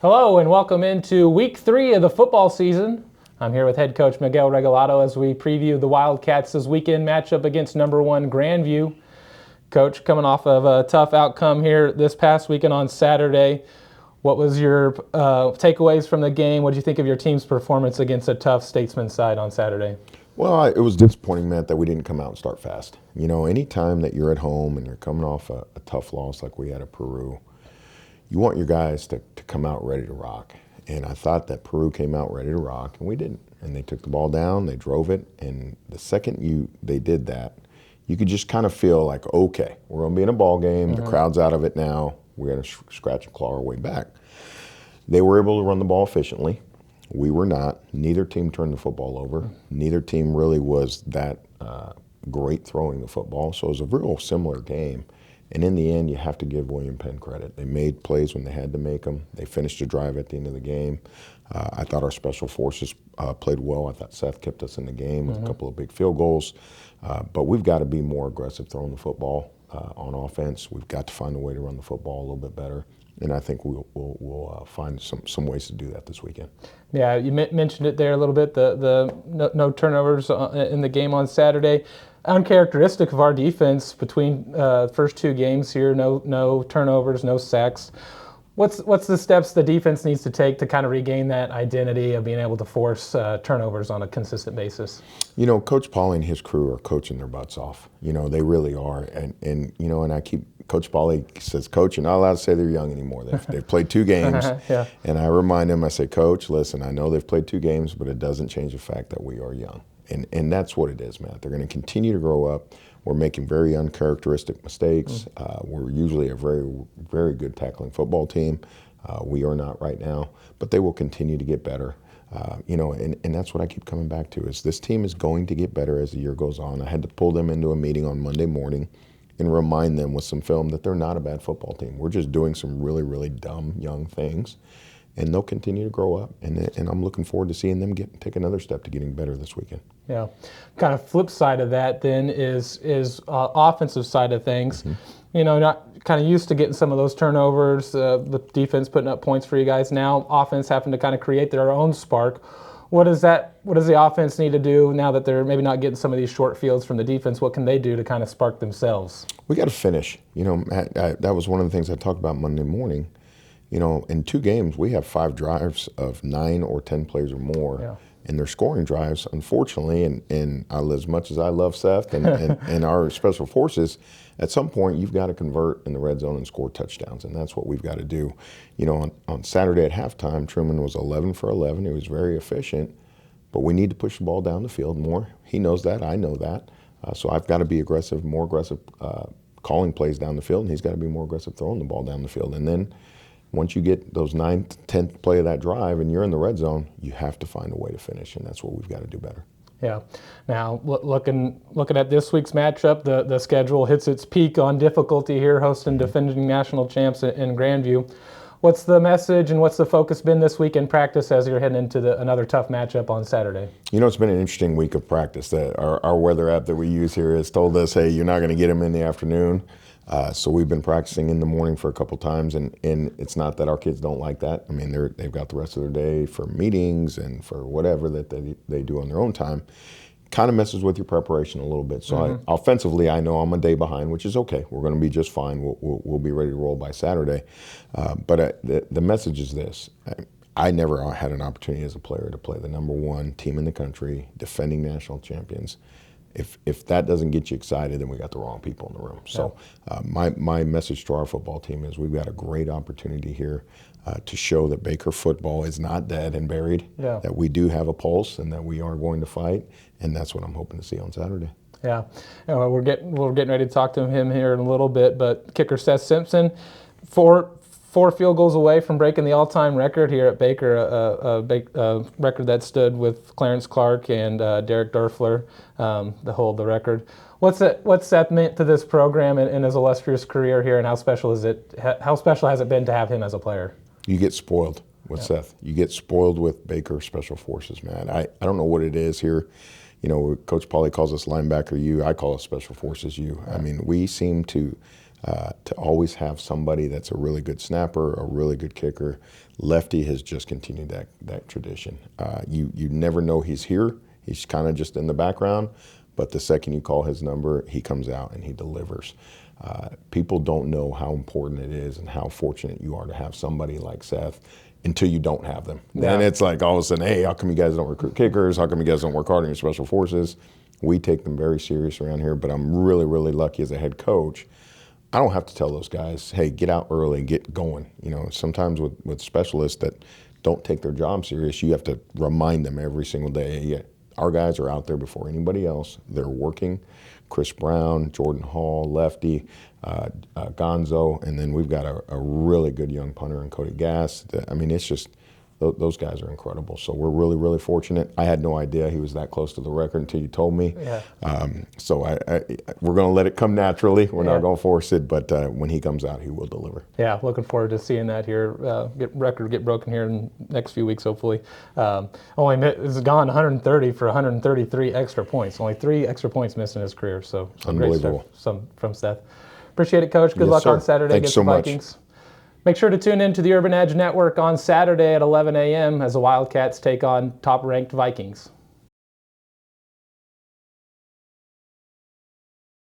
Hello and welcome into week 3 of the football season. I'm here with head coach Miguel Regalado as we preview the Wildcats' weekend matchup against number 1 Grandview. Coach, coming off of a tough outcome here this past weekend on Saturday, what was your takeaways from the game? What did you think of your team's performance against a tough Statesman side on Saturday? Well, it was disappointing, Matt, that we didn't come out and start fast. You know, any time that you're at home and you're coming off a tough loss like we had at Peru, you want your guys to come out ready to rock. And I thought that Peru came out ready to rock, and we didn't. And they took the ball down, they drove it, and the second they did that, you could just kind of feel like, okay, we're going to be in a ball game, the crowd's out of it now, we're going to scratch and claw our way back. They were able to run the ball efficiently. We were not. Neither team turned the football over. Neither team really was that great throwing the football, so it was a real similar game. And in the end, you have to give William Penn credit. They made plays when they had to make them. They finished the drive at the end of the game. I thought our special forces played well. I thought Seth kept us in the game with a couple of big field goals. But we've got to be more aggressive throwing the football on offense. We've got to find a way to run the football a little bit better. And I think we'll find some ways to do that this weekend. Yeah, you mentioned it there a little bit, the no turnovers in the game on Saturday. Uncharacteristic of our defense between first 2 games here, no turnovers, no sacks. What's the steps the defense needs to take to kind of regain that identity of being able to force turnovers on a consistent basis? You know, Coach Pauly and his crew are coaching their butts off. You know, they really are. And you know, and I keep, Coach Pauly says, Coach, you're not allowed to say they're young anymore. They've played 2 games. Yeah. And I remind him, I say, Coach, listen, I know they've played 2 games, but it doesn't change the fact that we are young. And that's what it is, Matt. They're going to continue to grow up. We're making very uncharacteristic mistakes. We're usually a very, very good tackling football team. We are not right now, but they will continue to get better. You know, and that's what I keep coming back to is this team is going to get better as the year goes on. I had to pull them into a meeting on Monday morning and remind them with some film that they're not a bad football team. We're just doing some really, really dumb young things. And they'll continue to grow up, and I'm looking forward to seeing them take another step to getting better this weekend. Yeah, kind of flip side of that then is offensive side of things. You know, not kind of used to getting some of those turnovers, the defense putting up points for you guys. Now offense having to kind of create their own spark. What does the offense need to do now that they're maybe not getting some of these short fields from the defense? What can they do to kind of spark themselves? We got to finish. You know, Matt, that was one of the things I talked about Monday morning. You know, in 2 games, we have 5 drives of 9 or 10 plays or more. Yeah. And they're scoring drives, unfortunately, and as much as I love Seth and our special forces, at some point you've got to convert in the red zone and score touchdowns, and that's what we've got to do. You know, on Saturday at halftime, Truman was 11 for 11. He was very efficient, but we need to push the ball down the field more. He knows that. I know that. So I've got to be aggressive, more aggressive calling plays down the field, and he's got to be more aggressive throwing the ball down the field. And then once you get those 9th, 10th play of that drive and you're in the red zone, you have to find a way to finish, and that's what we've got to do better. Yeah. Now, looking at this week's matchup, the schedule hits its peak on difficulty here, hosting defending national champs in Grandview. What's the message and what's the focus been this week in practice as you're heading into another tough matchup on Saturday? You know, it's been an interesting week of practice. Our weather app that we use here has told us, hey, you're not going to get them in the afternoon. So we've been practicing in the morning for a couple times, and it's not that our kids don't like that. I mean, they've got the rest of their day for meetings and for whatever that they do on their own time. Kind of messes with your preparation a little bit. So offensively, I know I'm a day behind, which is okay. We're going to be just fine. We'll be ready to roll by Saturday. But the message is this. I never had an opportunity as a player to play the number 1 team in the country, defending national champions. If that doesn't get you excited, then we got the wrong people in the room. So my message to our football team is we've got a great opportunity here to show that Baker football is not dead and buried, that we do have a pulse and that we are going to fight, and that's what I'm hoping to see on Saturday. Yeah, we're getting ready to talk to him here in a little bit, but kicker Seth Simpson, 4 field goals away from breaking the all-time record here at Baker, a record that stood with Clarence Clark and Derek Durfler to hold the record. What's Seth meant to this program in his illustrious career here, and how special has it been to have him as a player? You get spoiled with Seth. You get spoiled with Baker Special Forces, man. I don't know what it is here. You know, Coach Pauly calls us linebacker U. I call us Special Forces U. I mean, we seem to to always have somebody that's a really good snapper, a really good kicker. Lefty has just continued that tradition. You never know he's here. He's kind of just in the background, but the second you call his number, he comes out and he delivers. People don't know how important it is and how fortunate you are to have somebody like Seth until you don't have them. Yeah. Then it's like all of a sudden, hey, how come you guys don't recruit kickers? How come you guys don't work hard on your special forces? We take them very serious around here, but I'm really, really lucky as a head coach. I don't have to tell those guys, hey, get out early, get going. You know, sometimes with specialists that don't take their job serious, you have to remind them every single day, yeah, our guys are out there before anybody else. They're working. Chris Brown, Jordan Hall, lefty, Gonzo, and then we've got a really good young punter in Cody Gass. I mean, it's just, those guys are incredible. So we're really, really fortunate. I had no idea he was that close to the record until you told me. Yeah. So we're going to let it come naturally. We're not going to force it, but when he comes out, he will deliver. Yeah, looking forward to seeing that here. Get broken here in the next few weeks, hopefully. It's gone 130 for 133 extra points. Only 3 extra points missed in his career. So unbelievable. Great stuff from Seth. Appreciate it, Coach. Good luck on Saturday against the so Vikings. Much. Make sure to tune in to the Urban Edge Network on Saturday at 11 a.m. as the Wildcats take on top-ranked Vikings.